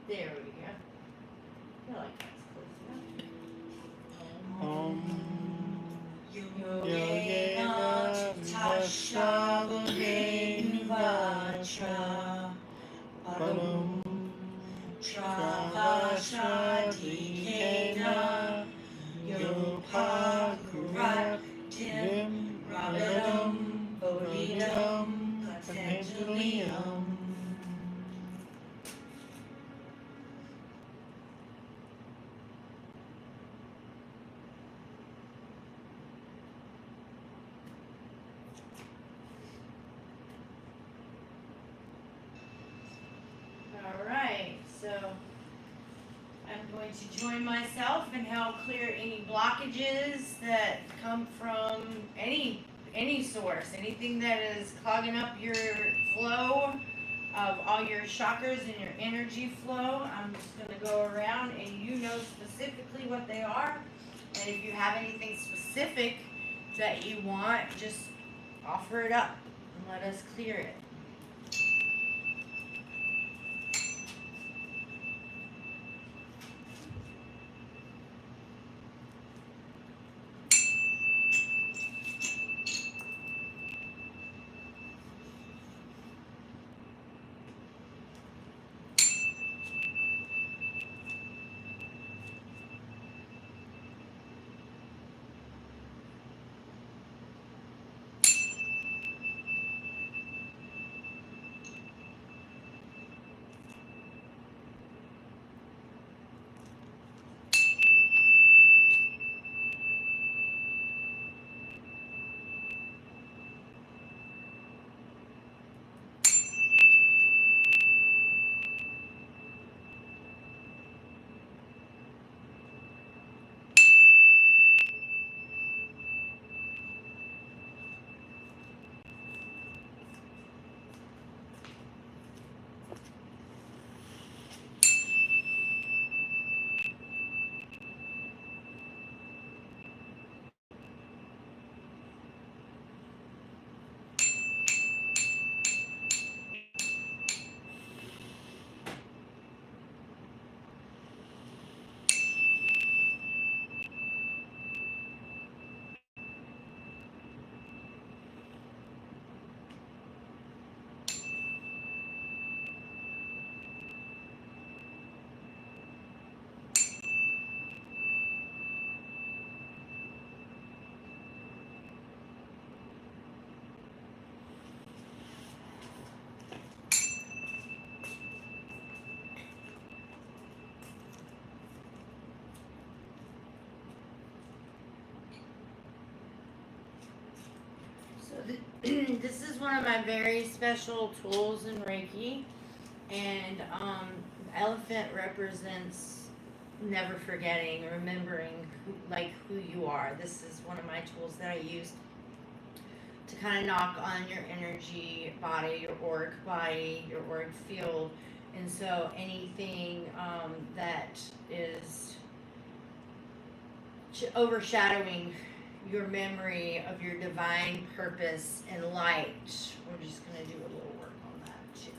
There we go. I feel like that's close enough. Yogena Tasha Bodhenu Vacha Padam Travashadikena Yopakuratim Ramadam Bodhidam Patanjaliyam. All right, so I'm going to join myself and help clear any blockages that come from any source, anything that is clogging up your flow of all your chakras and your energy flow. I'm just gonna go around and you know specifically what they are. And if you have anything specific that you want, just offer it up and let us clear it. this is one of my very special tools in Reiki, and elephant represents never forgetting, remembering who you are. This is one of my tools that I use to kind of knock on your energy body, your auric body, your auric field. And so anything that is overshadowing your memory of your divine purpose and light, we're just going to do a little work on that too.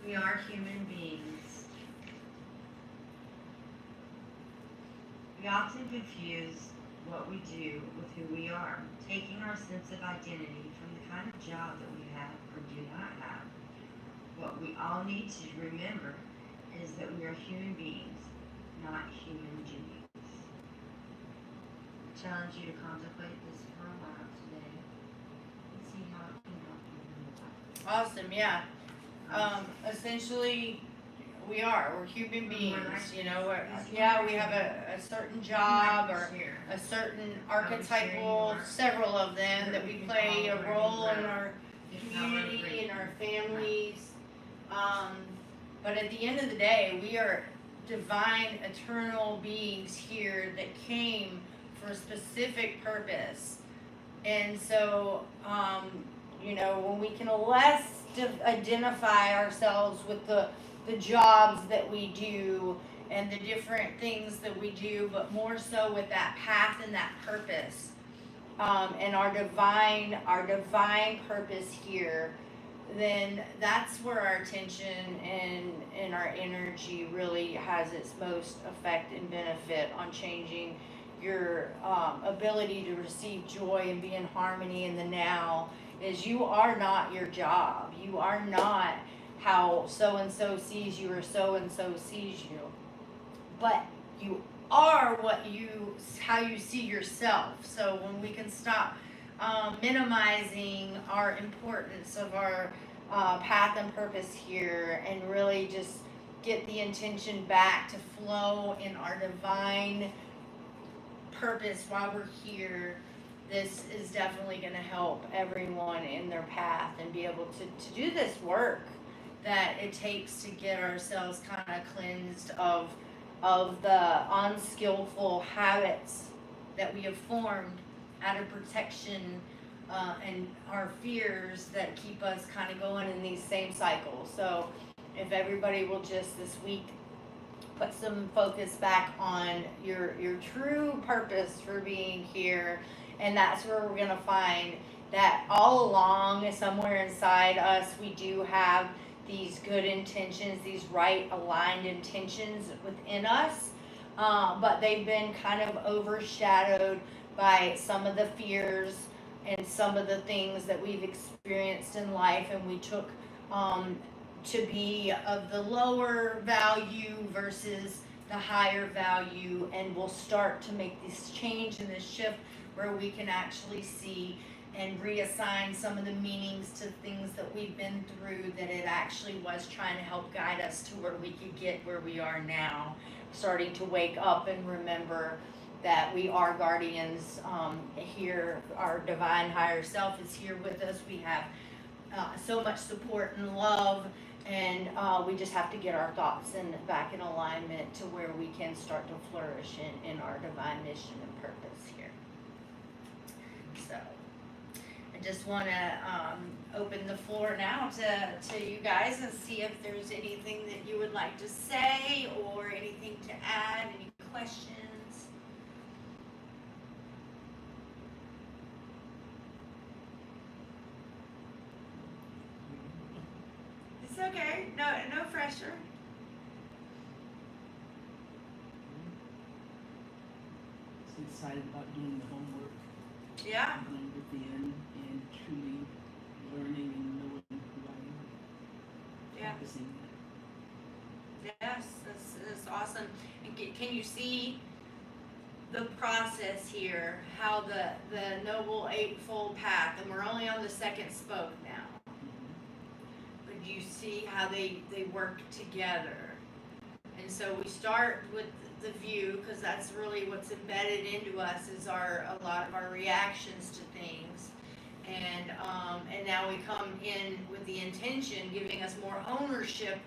We are human beings. We often confuse what we do with who we are, taking our sense of identity from the kind of job that we have or do not have. What we all need to remember is that we are human beings, not human genies. I challenge you to contemplate this for a while today and see how it can help you in your life. Awesome, yeah. Essentially, we're human beings, you know, we have a certain job or a certain archetypal, several of them, that we play a role in our community, in our families. But at the end of the day, we are divine, eternal beings here that came for a specific purpose. And so, you know, when we can less identify ourselves with the jobs that we do and the different things that we do, but more so with that path and that purpose, and our divine purpose here, then that's where our attention and our energy really has its most effect and benefit on changing your ability to receive joy and be in harmony in the now. Is you are not your job. You are not how so-and-so sees you or so-and-so sees you. But you are how you see yourself. So when we can stop minimizing our importance of our path and purpose here and really just get the intention back to flow in our divine purpose while we're here, this is definitely going to help everyone in their path and be able to do this work that it takes to get ourselves kind of cleansed of the unskillful habits that we have formed out of protection and our fears that keep us kind of going in these same cycles. So if everybody will just this week put some focus back on your true purpose for being here, and that's where we're going to find that all along, somewhere inside us, we do have these good intentions, these right aligned intentions within us, but they've been kind of overshadowed by some of the fears and some of the things that we've experienced in life, and we took to be of the lower value versus the higher value, and we'll start to make this change and this shift where we can actually see and reassign some of the meanings to things that we've been through, that it actually was trying to help guide us to where we could get where we are now, starting to wake up and remember that we are guardians here. Our divine higher self is here with us. We have so much support and love, and we just have to get our thoughts back in alignment to where we can start to flourish in our divine mission and purpose here. So I just want to open the floor now to you guys and see if there's anything that you would like to say or anything to add, any questions. It's okay. No pressure. So excited about doing the homework, Yeah. going within and truly learning and knowing who I am. Yeah. Practicing that. Yes, that's awesome. And can you see the process here? How the Noble Eightfold Path, and we're only on the second spoke now. But you see how they work together. And so we start with the view, because that's really what's embedded into us is a lot of our reactions to things. And now we come in with the intention, giving us more ownership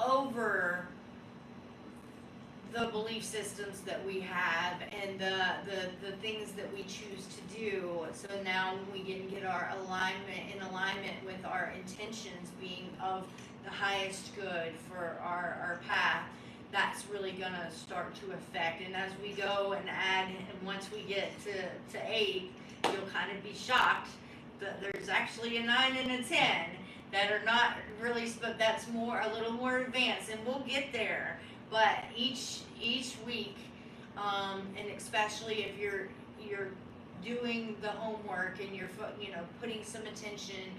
over the belief systems that we have and the things that we choose to do. So now when we get our alignment with our intentions being of the highest good for our path, that's really gonna start to affect. And as we go and add, and once we get to 8, you'll kind of be shocked that there's actually a 9 and a 10 that are not really, but that's a little more advanced, and we'll get there. But each week, and especially if you're doing the homework and you're putting some attention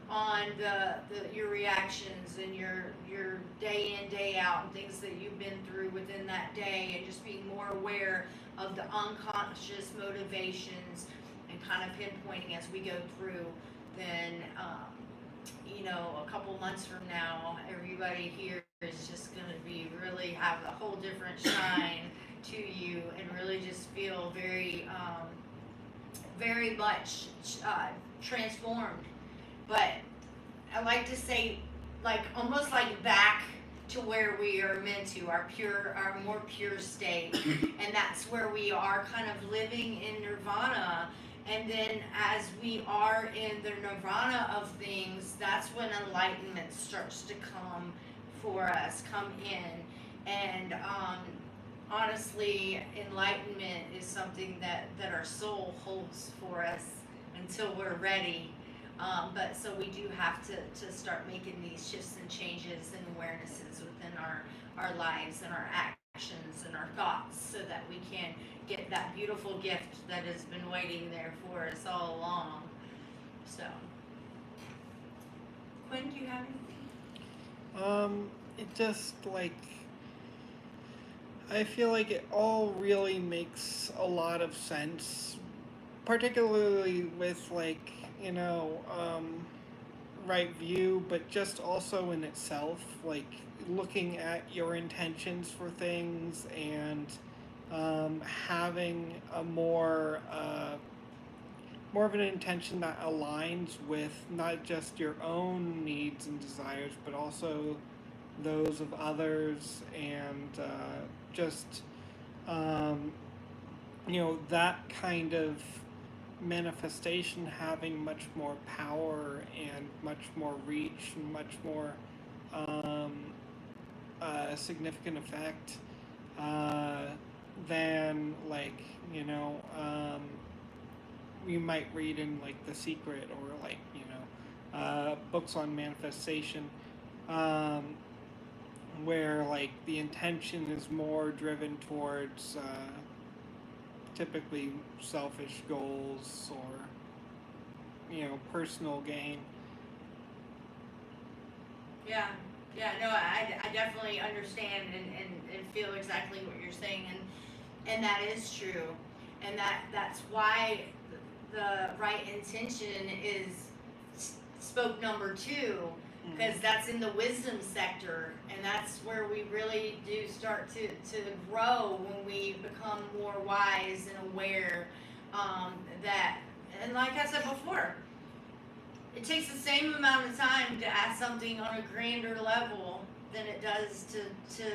on your reactions and your day in, day out, and things that you've been through within that day, and just being more aware of the unconscious motivations and kind of pinpointing as we go through, then a couple months from now, everybody here is just going to really have a whole different shine to you, and really just feel very very much transformed. But I like to say, like, almost like back to where we are meant to, our more pure state. And that's where we are kind of living in nirvana. And then as we are in the nirvana of things, that's when enlightenment starts to come in. And honestly, enlightenment is something that our soul holds for us until we're ready. But so we do have to start making these shifts and changes and awarenesses within our lives and our actions and our thoughts, so that we can get that beautiful gift that has been waiting there for us all along. So, Quinn, do you have anything? It just, like, I feel like it all really makes a lot of sense, particularly with, like, right view, but just also in itself, like, looking at your intentions for things and having a more of an intention that aligns with not just your own needs and desires, but also those of others, and just that kind of manifestation having much more power and much more reach and much more significant effect than, like, you might read in, like, The Secret, or, like, books on manifestation, where, like, the intention is more driven towards typically selfish goals or personal gain. Yeah, no, I definitely understand and feel exactly what you're saying, and that is true, and that's why the right intention is spoke number 2, because that's in the wisdom sector, and that's where we really do start to grow when we become more wise and aware, that, and like I said before, it takes the same amount of time to ask something on a grander level than it does to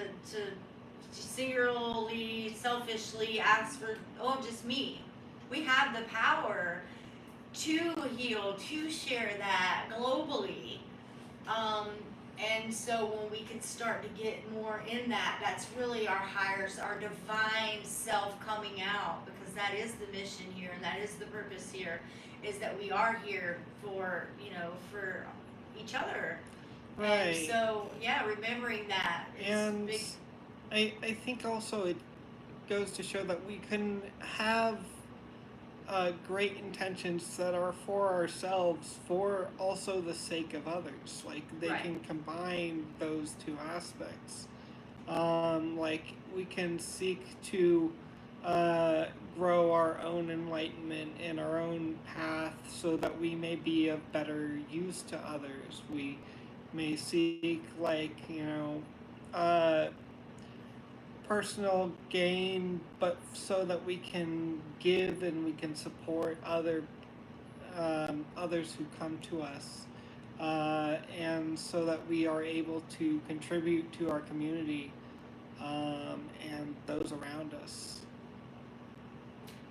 singularly, selfishly ask for, oh, just me. We have the power to heal, to share that globally. And so when we can start to get more in that, that's really our our divine self coming out, because that is the mission here and that is the purpose here, is that we are here for, for each other. Right. And so, yeah, remembering that is And big. I think also it goes to show that we can have great intentions that are for ourselves, for also the sake of others. Like they Right. can combine those two aspects. Like we can seek to grow our own enlightenment and our own path so that we may be of better use to others. We may seek, like, personal gain, but so that we can give and we can support others who come to us, and so that we are able to contribute to our community, and those around us.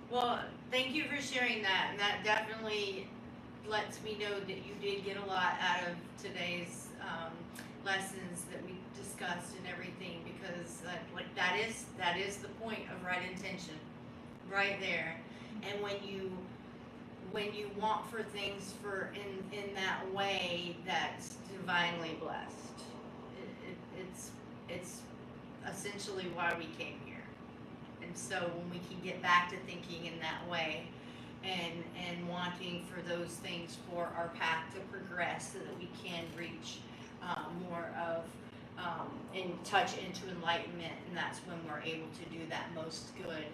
Well, thank you for sharing that, and that definitely lets me know that you did get a lot out of today's lessons that we discussed and everything, because like that is the point of right intention, right there. And when you want for things for in that way that's divinely blessed, it's essentially why we came here. And so when we can get back to thinking in that way, and wanting for those things for our path to progress so that we can reach more of and touch into enlightenment, and that's when we're able to do that most good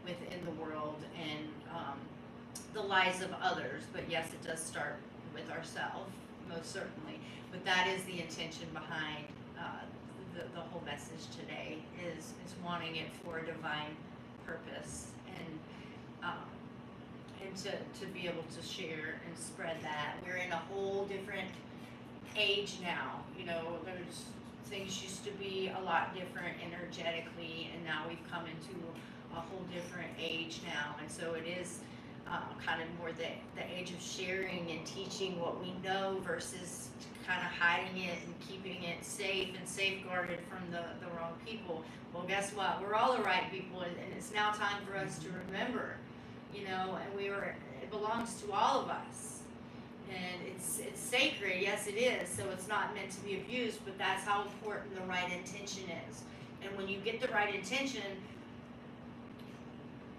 within the world and the lives of others. But yes, it does start with ourselves, most certainly. But that is the intention behind the whole message today, is wanting it for a divine purpose, and to be able to share and spread that. We're in a whole different age now. There's things used to be a lot different energetically, and now we've come into a whole different age now, and so it is kind of more the age of sharing and teaching what we know versus kind of hiding it and keeping it safe and safeguarded from the wrong people. Well, guess what? We're all the right people, and it's now time for us to remember, and it belongs to all of us. And it's sacred, yes it is, so it's not meant to be abused, but that's how important the right intention is. And when you get the right intention,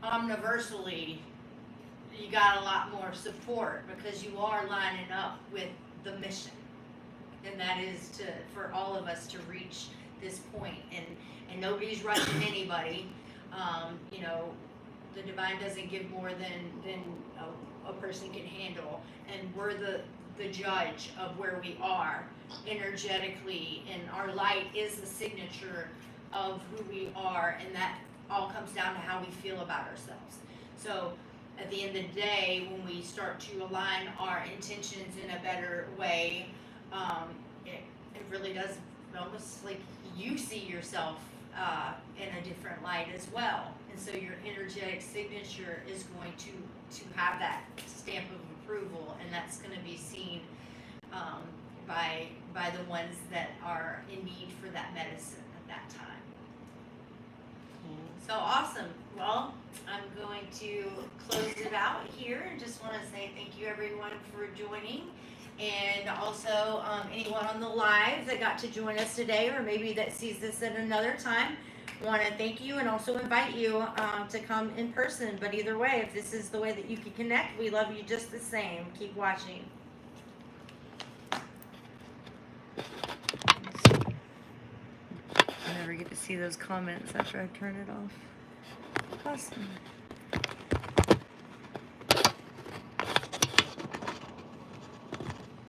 omniversally, you got a lot more support, because you are lining up with the mission. And that is for all of us to reach this point, and nobody's rushing anybody. The divine doesn't give more than a person can handle, and we're the judge of where we are energetically, and our light is the signature of who we are, and that all comes down to how we feel about ourselves. So at the end of the day, when we start to align our intentions in a better way, it really does almost like you see yourself in a different light as well. And so your energetic signature is going to have that stamp of approval, and that's going to be seen by the ones that are in need for that medicine at that time. So awesome. Well, I'm going to close it out here, and just want to say thank you everyone for joining, and also anyone on the live that got to join us today, or maybe that sees this at another time. Want to thank you, and also invite you to come in person. But either way, if this is the way that you can connect, we love you just the same. Keep watching. never get to see those comments after I turn it off. Awesome.